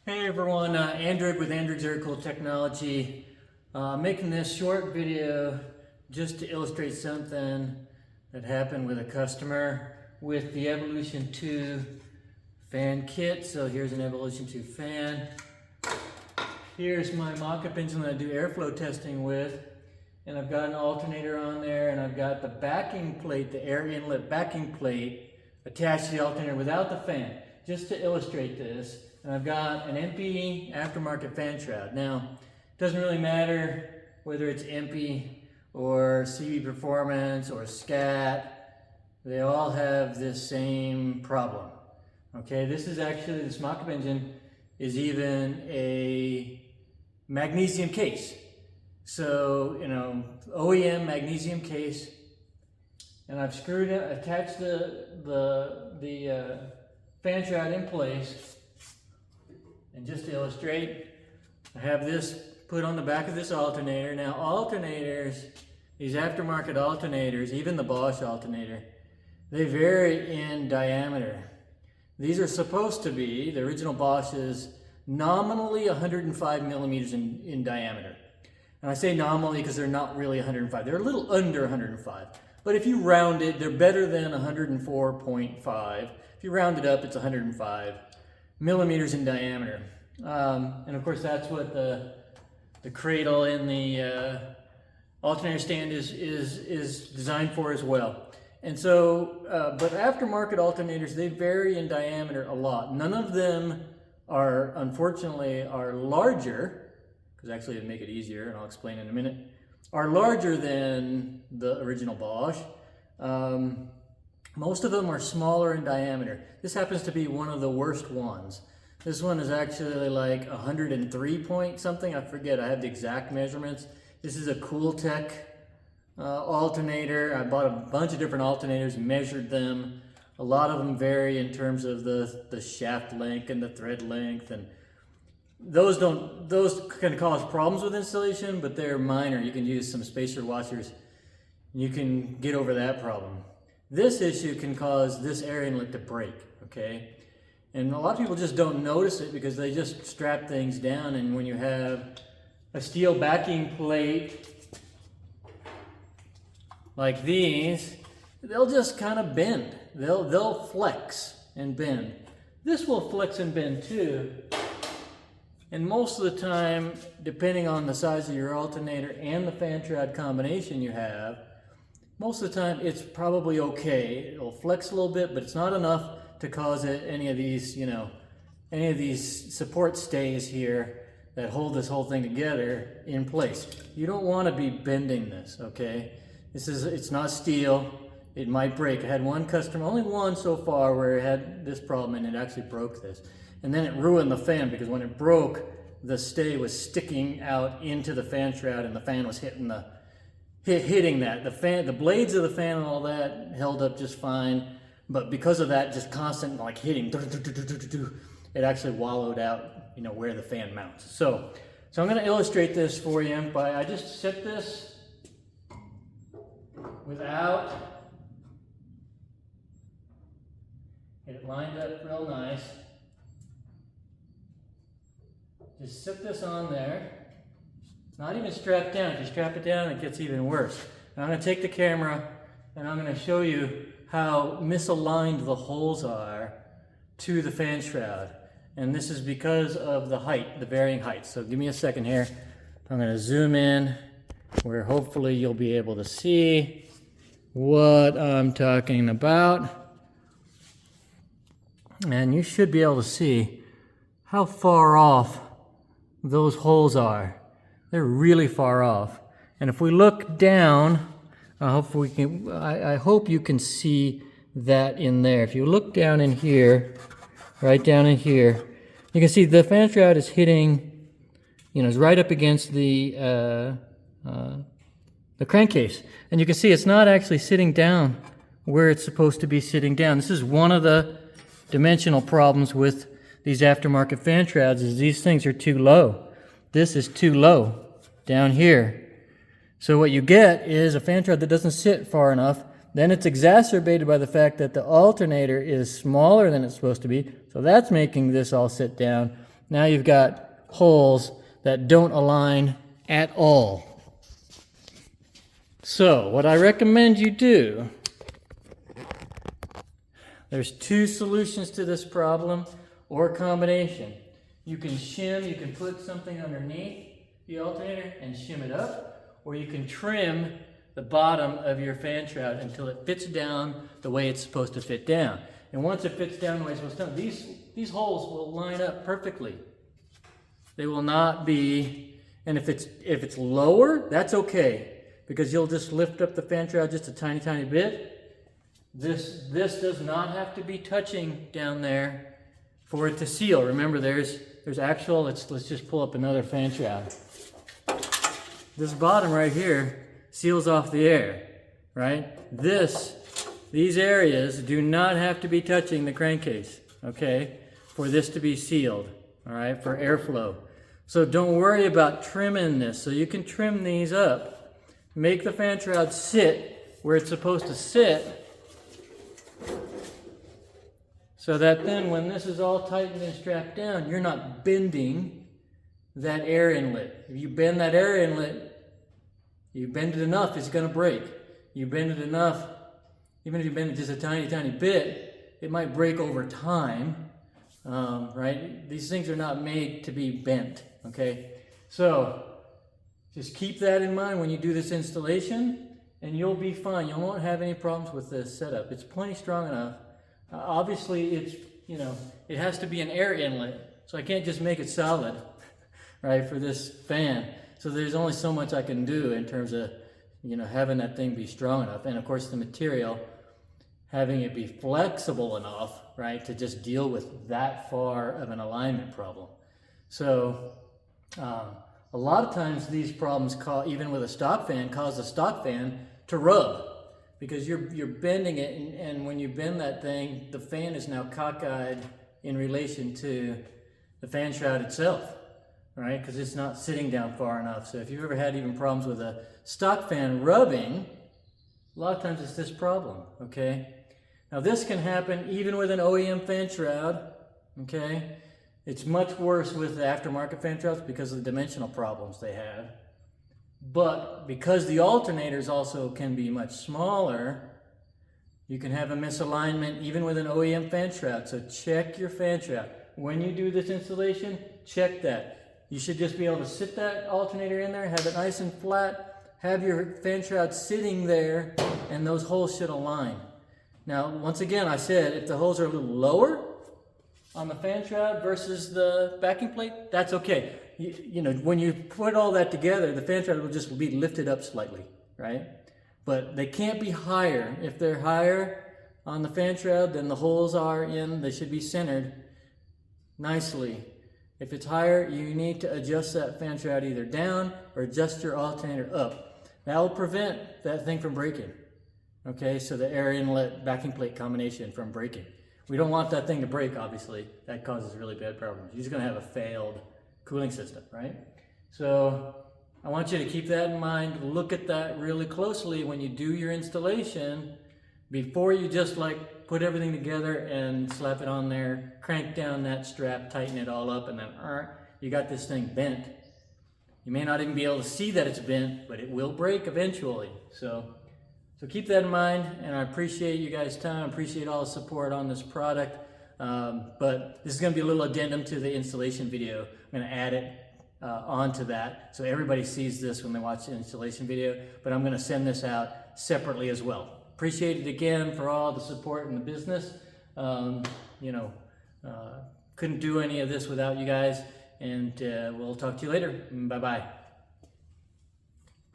Hey everyone, Andrig with Andrig's Aircooled technology. Making this short video just to illustrate something that happened with a customer with the Evolution 2 fan kit. So here's an Evolution 2 fan. Here's my mock-up engine that I do airflow testing with. And I've got an alternator on there, and I've got the backing plate, the air inlet backing plate attached to the alternator without the fan, just to illustrate this. And I've got an MP aftermarket fan shroud. Now, it doesn't really matter whether it's MP or CB Performance or SCAT. They all have this same problem. Okay, this mock-up engine is even a magnesium case. So, OEM magnesium case. And I've attached the fan shroud in place. And just to illustrate, I have this put on the back of this alternator. Now alternators, these aftermarket alternators, even the Bosch alternator, they vary in diameter. These are supposed to be, the original Bosch is nominally 105 millimeters in diameter. And I say nominally because they're not really 105. They're a little under 105. But if you round it, they're better than 104.5. If you round it up, it's 105 millimeters in diameter. And of course that's what the cradle in the alternator stand is designed for as well. And so, but aftermarket alternators, they vary in diameter a lot. None of them are, unfortunately, are larger, because actually it'd make it easier, and I'll explain in a minute, are larger than the original Bosch. Most of them are smaller in diameter. This happens to be one of the worst ones. This one is actually like 103 point something. I forget, I have the exact measurements. This is a Cooltech alternator. I bought a bunch of different alternators, measured them. A lot of them vary in terms of the shaft length and the thread length, and those can cause problems with installation, but they're minor. You can use some spacer washers. You can get over that problem. This issue can cause this air inlet to break, okay? And a lot of people just don't notice it because they just strap things down, and when you have a steel backing plate like these, they'll just kind of bend. They'll flex and bend. This will flex and bend too. And most of the time, depending on the size of your alternator and the fan shroud combination you have, most of the time it's probably okay. It'll flex a little bit, but it's not enough to cause any of these support stays here that hold this whole thing together in place. You don't want to be bending this, okay? It's not steel. It might break. I had one customer, only one so far, where it had this problem and it actually broke this. And then it ruined the fan because when it broke, the stay was sticking out into the fan shroud and the fan was hitting that. The blades of the fan and all that held up just fine, but because of that just constant like hitting, it actually wallowed out, where the fan mounts. So I'm going to illustrate this for you by, I just set this without, get it lined up real nice. Just sit this on there. Not even strapped down. If you strap it down, it gets even worse. And I'm going to take the camera and I'm going to show you how misaligned the holes are to the fan shroud. And this is because of the height, the varying height. So give me a second here. I'm going to zoom in where hopefully you'll be able to see what I'm talking about. And you should be able to see how far off those holes are. They're really far off. And if we look down, I hope you can see that in there. If you look down in here, right down in here, you can see the fan shroud is hitting, is right up against the crankcase. And you can see it's not actually sitting down where it's supposed to be sitting down. This is one of the dimensional problems with these aftermarket fan shrouds, is these things are too low. This is too low down here. So what you get is a fan shroud that doesn't sit far enough. Then it's exacerbated by the fact that the alternator is smaller than it's supposed to be. So that's making this all sit down. now you've got holes that don't align at all. So what I recommend you do, there's two solutions to this problem or combination. You can shim, you can put something underneath the alternator and shim it up, or you can trim the bottom of your fan shroud until it fits down the way it's supposed to fit down. And once it fits down the way it's supposed to, these holes will line up perfectly. They will not be, and if it's lower, that's okay, because you'll just lift up the fan shroud just a tiny, tiny bit. This does not have to be touching down there for it to seal. Remember, there's actual, let's just pull up another fan shroud. This bottom right here seals off the air, right? These areas do not have to be touching the crankcase, okay, for this to be sealed, all right, for airflow. So don't worry about trimming this. So you can trim these up, make the fan shroud sit where it's supposed to sit, so that then when this is all tightened and strapped down, you're not bending that air inlet. If you bend that air inlet, you bend it enough, it's going to break. You bend it enough, even if you bend it just a tiny, tiny bit, it might break over time, right? These things are not made to be bent, okay? So just keep that in mind when you do this installation, and you'll be fine. You won't have any problems with this setup. It's plenty strong enough. Obviously, it has to be an air inlet, so I can't just make it solid, right, for this fan. So there's only so much I can do in terms of, having that thing be strong enough. And of course the material, having it be flexible enough, right, to just deal with that far of an alignment problem. So a lot of times these problems, even with a stock fan, cause the stock fan to rub, because you're bending it, and when you bend that thing, the fan is now cockeyed in relation to the fan shroud itself, right? Because it's not sitting down far enough. So if you've ever had even problems with a stock fan rubbing, a lot of times it's this problem, okay? Now this can happen even with an OEM fan shroud, okay? It's much worse with the aftermarket fan shrouds because of the dimensional problems they have. But because the alternators also can be much smaller, you can have a misalignment even with an OEM fan shroud. So check your fan shroud. When you do this installation, check that. You should just be able to sit that alternator in there, have it nice and flat, have your fan shroud sitting there, and those holes should align. Now, once again, I said if the holes are a little lower on the fan shroud versus the backing plate, that's okay. When you put all that together, the fan shroud will just be lifted up slightly, right? But they can't be higher. If they're higher on the fan shroud than the holes are in, they should be centered nicely. If it's higher, you need to adjust that fan shroud either down or adjust your alternator up. That will prevent that thing from breaking. Okay, so the air inlet backing plate combination from breaking. We don't want that thing to break, obviously. That causes really bad problems. You're just going to have a failed cooling system, right? So I want you to keep that in mind. Look at that really closely when you do your installation before you just put everything together and slap it on there, crank down that strap, tighten it all up, and then you got this thing bent. You may not even be able to see that it's bent, but it will break eventually. So keep that in mind, and I appreciate you guys' time. I appreciate all the support on this product. But this is going to be a little addendum to the installation video. I'm going to add it onto that so everybody sees this when they watch the installation video, but I'm going to send this out separately as well. Appreciate it again for all the support in the business. Couldn't do any of this without you guys, and we'll talk to you later. Bye-bye.